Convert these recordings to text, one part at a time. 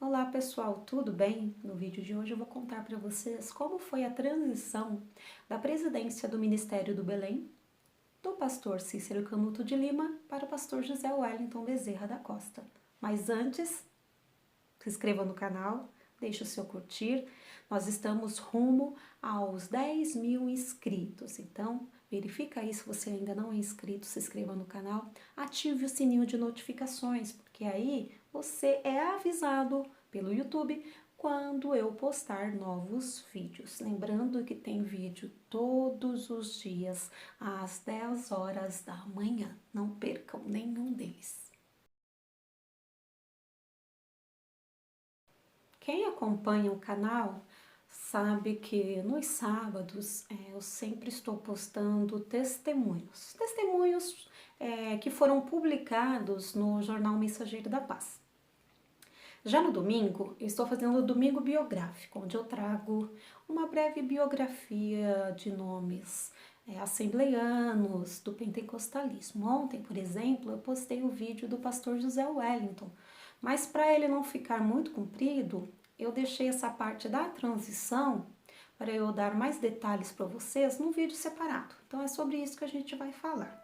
Olá pessoal, tudo bem? No vídeo de hoje eu vou contar para vocês como foi a transição da presidência do Ministério do Belém, do pastor Cícero Canuto de Lima para o pastor José Wellington Bezerra da Costa. Mas antes, se inscreva no canal, deixe o seu curtir. Nós estamos rumo aos 10 mil inscritos, então verifica aí se você ainda não é inscrito, se inscreva no canal, ative o sininho de notificações, porque aí você é avisado pelo YouTube quando eu postar novos vídeos. Lembrando que tem vídeo todos os dias às 10 horas da manhã, não percam nenhum deles. Quem acompanha o canal sabe que nos sábados eu sempre estou postando testemunhos. Testemunhos que foram publicados no jornal Mensageiro da Paz. Já no domingo, eu estou fazendo o domingo biográfico, onde eu trago uma breve biografia de nomes assembleianos do pentecostalismo. Ontem, por exemplo, eu postei o vídeo do pastor José Wellington, mas para ele não ficar muito comprido, eu deixei essa parte da transição para eu dar mais detalhes para vocês num vídeo separado. Então é sobre isso que a gente vai falar.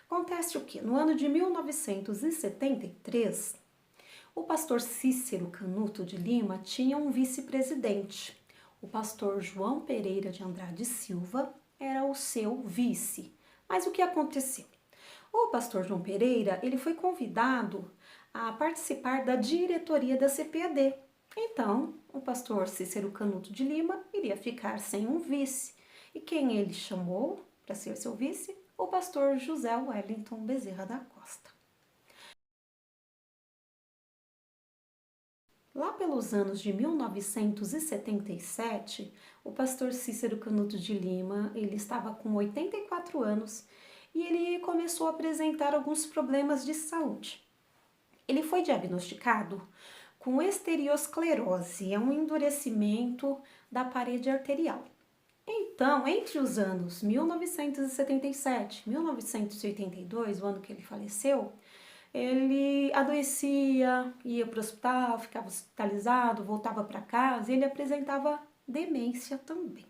Acontece o que? No ano de 1973, o pastor Cícero Canuto de Lima tinha um vice-presidente. O pastor João Pereira de Andrade Silva era o seu vice. Mas o que aconteceu? O pastor João Pereira, ele foi convidado a participar da diretoria da CPAD. Então, o pastor Cícero Canuto de Lima iria ficar sem um vice. E quem ele chamou para ser seu vice? O pastor José Wellington Bezerra da Costa. Lá pelos anos de 1977, o pastor Cícero Canuto de Lima, ele estava com 84 anos e ele começou a apresentar alguns problemas de saúde. Ele foi diagnosticado com estereosclerose, é um endurecimento da parede arterial. Então, entre os anos 1977 e 1982, o ano que ele faleceu, ele adoecia, ia para o hospital, ficava hospitalizado, voltava para casa e ele apresentava demência também.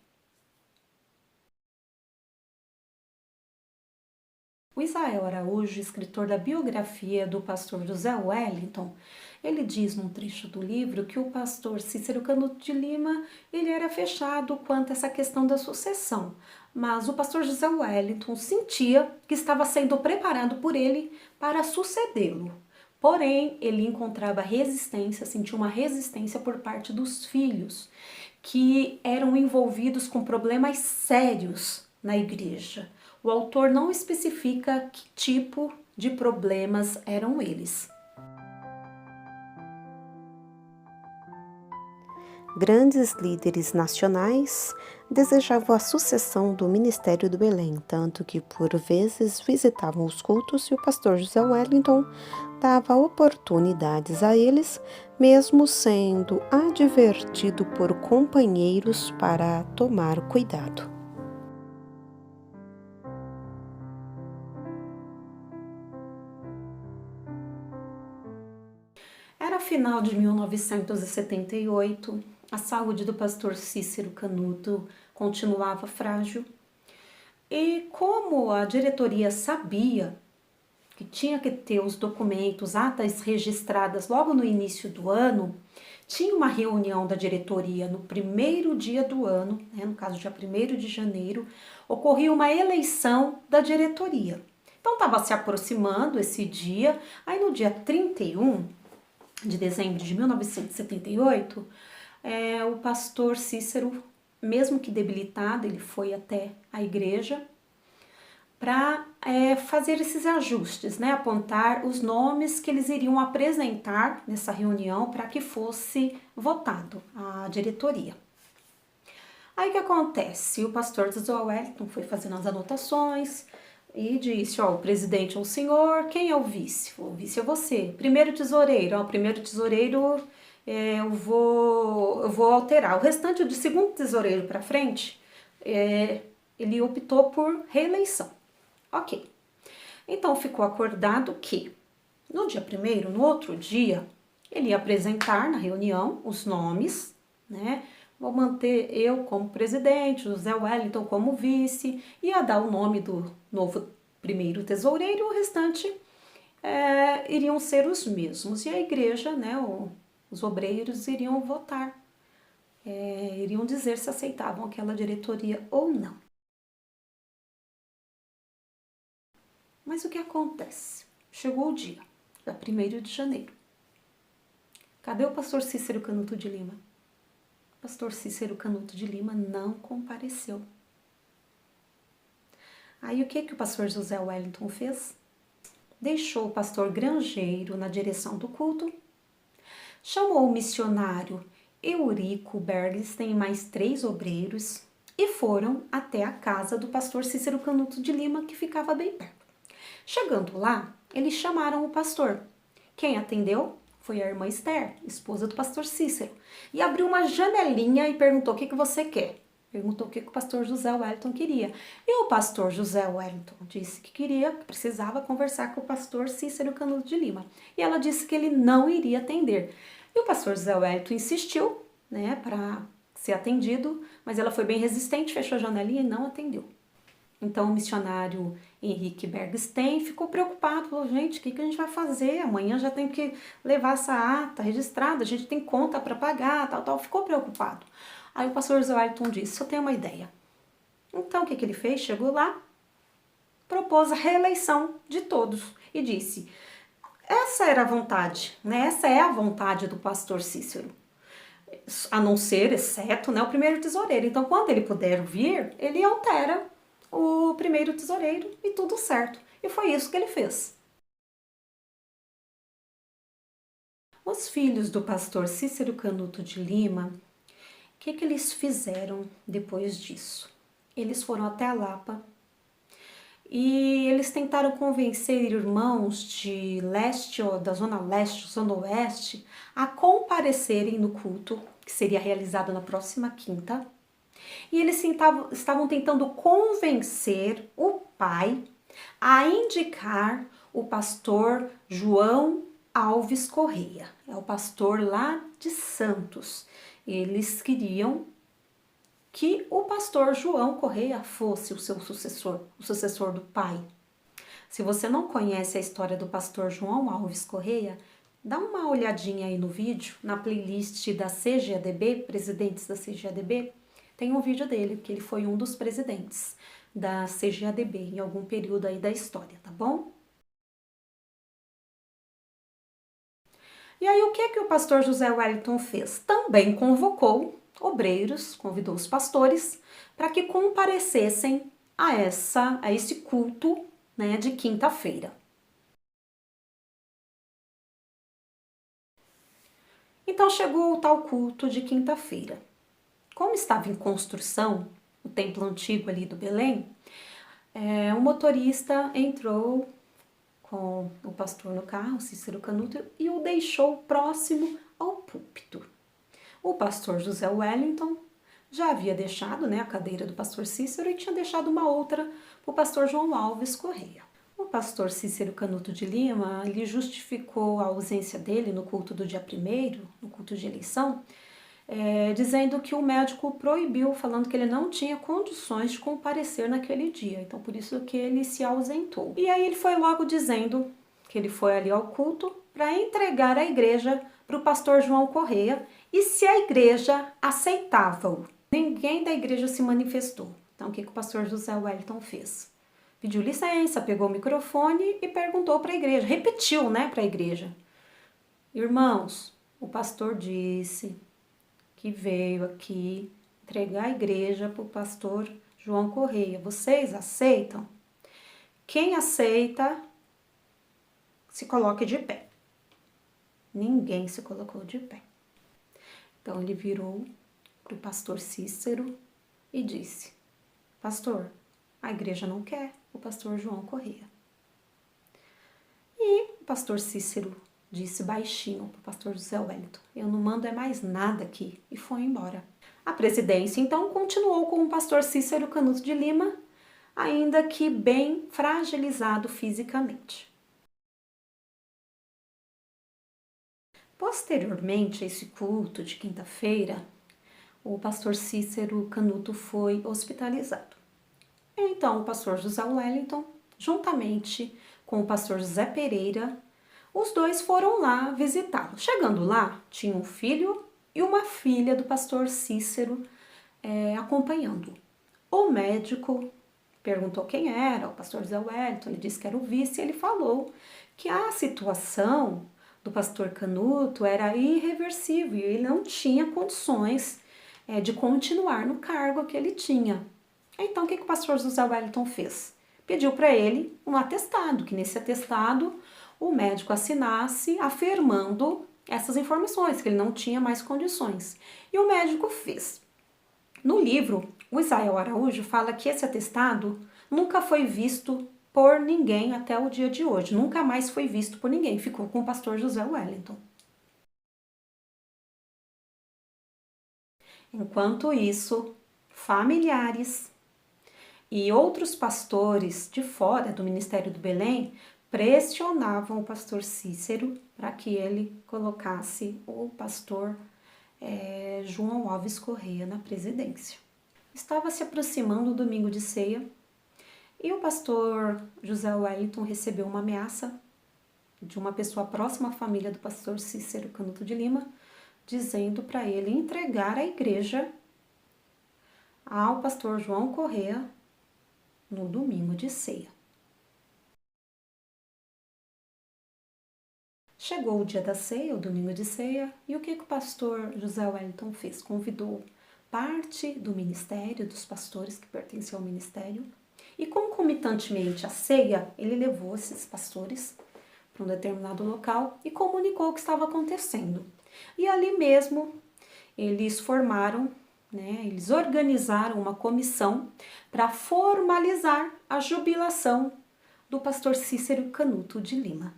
O Israel Araújo, escritor da biografia do pastor José Wellington, ele diz num trecho do livro que o pastor Cícero Canuto de Lima ele era fechado quanto a essa questão da sucessão, mas o pastor José Wellington sentia que estava sendo preparado por ele para sucedê-lo. Porém, ele encontrava resistência, sentia uma resistência por parte dos filhos, que eram envolvidos com problemas sérios na igreja. O autor não especifica que tipo de problemas eram eles. Grandes líderes nacionais desejavam a sucessão do ministério do Belém, tanto que por vezes visitavam os cultos e o pastor José Wellington dava oportunidades a eles, mesmo sendo advertido por companheiros para tomar cuidado. Era final de 1978, a saúde do pastor Cícero Canuto continuava frágil e como a diretoria sabia que tinha que ter os documentos, atas registradas logo no início do ano, tinha uma reunião da diretoria no primeiro dia do ano, no caso dia 1º de janeiro, ocorria uma eleição da diretoria. Então estava se aproximando esse dia, aí no dia 31 de dezembro de 1978, o pastor Cícero, mesmo que debilitado, ele foi até a igreja para fazer esses ajustes, apontar os nomes que eles iriam apresentar nessa reunião para que fosse votado a diretoria. Aí o que acontece? O pastor José Wellington foi fazendo as anotações e disse, o presidente é o senhor, quem é o vice? O vice é você. Primeiro tesoureiro, o primeiro tesoureiro eu vou alterar. O restante do segundo tesoureiro para frente, ele optou por reeleição. Ok. Então ficou acordado que no dia 1º, no outro dia, ele ia apresentar na reunião os nomes, Vou manter eu como presidente, José Wellington como vice, ia dar o nome do novo primeiro tesoureiro e o restante iriam ser os mesmos. E a igreja, os obreiros iriam votar, iriam dizer se aceitavam aquela diretoria ou não. Mas o que acontece? Chegou o dia, 1º de janeiro. Cadê o pastor Cícero Canuto de Lima? O pastor Cícero Canuto de Lima não compareceu. Aí o que o pastor José Wellington fez? Deixou o pastor Grangeiro na direção do culto, chamou o missionário Eurico Bergstein e mais 3 obreiros e foram até a casa do pastor Cícero Canuto de Lima, que ficava bem perto. Chegando lá, eles chamaram o pastor. Quem atendeu foi a irmã Esther, esposa do pastor Cícero, e abriu uma janelinha e perguntou: o que você quer? Perguntou o que o pastor José Wellington queria. E o pastor José Wellington disse que precisava conversar com o pastor Cícero Canuto de Lima. E ela disse que ele não iria atender. E o pastor José Wellington insistiu, para ser atendido, mas ela foi bem resistente, fechou a janelinha e não atendeu. Então o missionário Henrique Bergstein ficou preocupado, falou: gente, o que a gente vai fazer? Amanhã já tem que levar essa ata registrada, a gente tem conta para pagar, tal. Ficou preocupado. Aí o pastor José Wellington disse: eu tenho uma ideia. Então o que ele fez? Chegou lá, propôs a reeleição de todos e disse: essa era a vontade, essa é a vontade do pastor Cícero, a não ser, exceto, o primeiro tesoureiro. Então quando ele puder vir, ele altera o primeiro tesoureiro e tudo certo. E foi isso que ele fez. Os filhos do pastor Cícero Canuto de Lima, o que eles fizeram depois disso? Eles foram até a Lapa e eles tentaram convencer irmãos de leste, ou da zona leste, zona oeste, a comparecerem no culto, que seria realizado na próxima quinta. E eles estavam tentando convencer o pai a indicar o pastor João Alves Correia. É o pastor lá de Santos. Eles queriam que o pastor João Correia fosse o seu sucessor, o sucessor do pai. Se você não conhece a história do pastor João Alves Correia, dá uma olhadinha aí no vídeo, na playlist da CGADB, Presidentes da CGADB, tem um vídeo dele, que ele foi um dos presidentes da CGADB em algum período aí da história, tá bom? E aí o que o pastor José Wellington fez? Também convocou obreiros, convidou os pastores para que comparecessem a esse culto, de quinta-feira. Então chegou o tal culto de quinta-feira. Como estava em construção o templo antigo ali do Belém, o motorista entrou com o pastor no carro, Cícero Canuto, e o deixou próximo ao púlpito. O pastor José Wellington já havia deixado, a cadeira do pastor Cícero e tinha deixado uma outra para o pastor João Alves Correia. O pastor Cícero Canuto de Lima, ele justificou a ausência dele no culto do dia 1º, no culto de eleição, dizendo que o médico proibiu, falando que ele não tinha condições de comparecer naquele dia. Então, por isso que ele se ausentou. E aí ele foi logo dizendo que ele foi ali ao culto para entregar a igreja para o pastor João Correia e se a igreja aceitava-o. Ninguém da igreja se manifestou. Então, o que o pastor José Wellington fez? Pediu licença, pegou o microfone e perguntou para a igreja, repetiu, para a igreja. Irmãos, o pastor disse que veio aqui entregar a igreja para o pastor João Correia. Vocês aceitam? Quem aceita, se coloque de pé. Ninguém se colocou de pé. Então ele virou para o pastor Cícero e disse: pastor, a igreja não quer o pastor João Correia. E o pastor Cícero disse baixinho para o pastor José Wellington: eu não mando mais nada aqui, e foi embora. A presidência então continuou com o pastor Cícero Canuto de Lima, ainda que bem fragilizado fisicamente. Posteriormente a esse culto de quinta-feira, o pastor Cícero Canuto foi hospitalizado. Então o pastor José Wellington, juntamente com o pastor José Pereira, os dois foram lá visitá-lo. Chegando lá, tinha um filho e uma filha do pastor Cícero acompanhando. O médico perguntou quem era, o pastor José Wellington, ele disse que era o vice, e ele falou que a situação do pastor Canuto era irreversível e ele não tinha condições de continuar no cargo que ele tinha. Então, o que o pastor José Wellington fez? Pediu para ele um atestado, que nesse atestado o médico assinasse afirmando essas informações, que ele não tinha mais condições. E o médico fez. No livro, o Isael Araújo fala que esse atestado nunca foi visto por ninguém até o dia de hoje. Nunca mais foi visto por ninguém. Ficou com o pastor José Wellington. Enquanto isso, familiares e outros pastores de fora do Ministério do Belém pressionavam o pastor Cícero para que ele colocasse o pastor João Alves Correia na presidência. Estava se aproximando o domingo de ceia e o pastor José Wellington recebeu uma ameaça de uma pessoa próxima à família do pastor Cícero Canuto de Lima, dizendo para ele entregar a igreja ao pastor João Correia no domingo de ceia. Chegou o dia da ceia, o domingo de ceia, e o que o pastor José Wellington fez? Convidou parte do ministério, dos pastores que pertenciam ao ministério, e concomitantemente à ceia, ele levou esses pastores para um determinado local e comunicou o que estava acontecendo. E ali mesmo, eles formaram, eles organizaram uma comissão para formalizar a jubilação do pastor Cícero Canuto de Lima.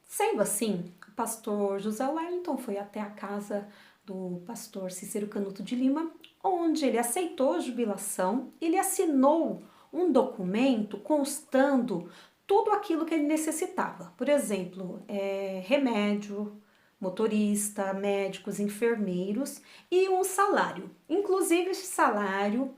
Sendo assim, o pastor José Wellington foi até a casa do pastor Cícero Canuto de Lima, onde ele aceitou a jubilação, ele assinou um documento constando tudo aquilo que ele necessitava. Por exemplo, remédio, motorista, médicos, enfermeiros e um salário. Inclusive, esse salário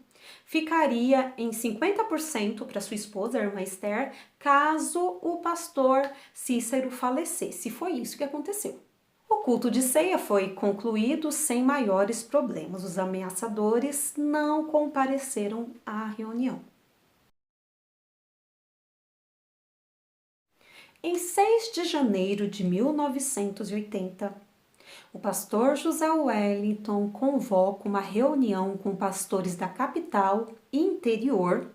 ficaria em 50% para sua esposa, a irmã Esther, caso o pastor Cícero falecesse. Foi isso que aconteceu. O culto de ceia foi concluído sem maiores problemas. Os ameaçadores não compareceram à reunião. Em 6 de janeiro de 1980, o pastor José Wellington convoca uma reunião com pastores da capital e interior,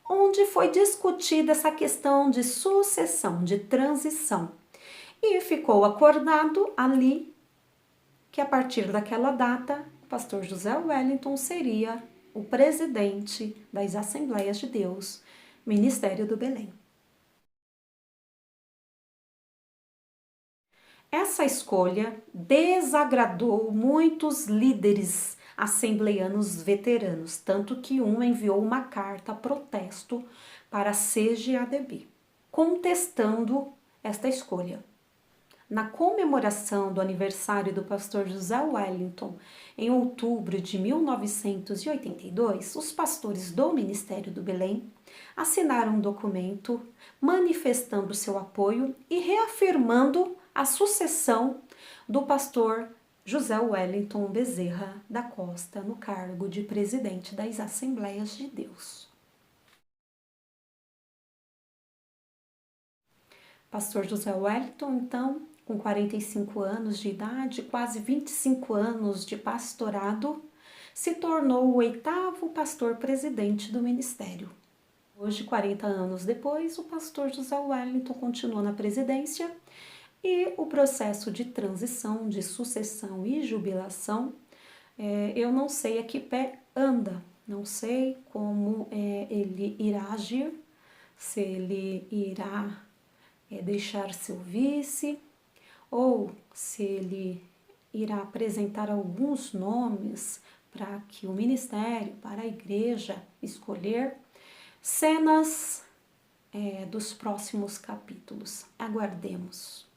onde foi discutida essa questão de sucessão, de transição. E ficou acordado ali que a partir daquela data, o pastor José Wellington seria o presidente das Assembleias de Deus, Ministério do Belém. Essa escolha desagradou muitos líderes assembleianos veteranos, tanto que um enviou uma carta protesto para a CGADB, contestando esta escolha. Na comemoração do aniversário do pastor José Wellington, em outubro de 1982, os pastores do Ministério do Belém assinaram um documento manifestando seu apoio e reafirmando a sucessão do pastor José Wellington Bezerra da Costa no cargo de presidente das Assembleias de Deus. Pastor José Wellington, então, com 45 anos de idade, quase 25 anos de pastorado, se tornou o 8º pastor presidente do ministério. Hoje, 40 anos depois, o pastor José Wellington continua na presidência e o processo de transição, de sucessão e jubilação, eu não sei a que pé anda, não sei como ele irá agir, se ele irá deixar seu vice, ou se ele irá apresentar alguns nomes para que o ministério, para a igreja escolher. Cenas dos próximos capítulos. Aguardemos.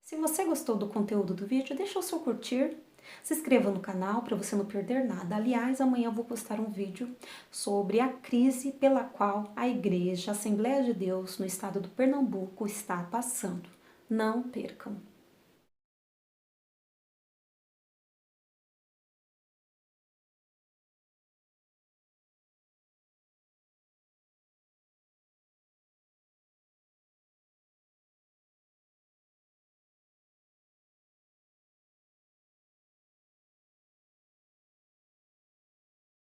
Se você gostou do conteúdo do vídeo, deixa o seu curtir. Se inscreva no canal para você não perder nada. Aliás, amanhã eu vou postar um vídeo sobre a crise pela qual a Igreja Assembleia de Deus no estado do Pernambuco está passando. Não percam!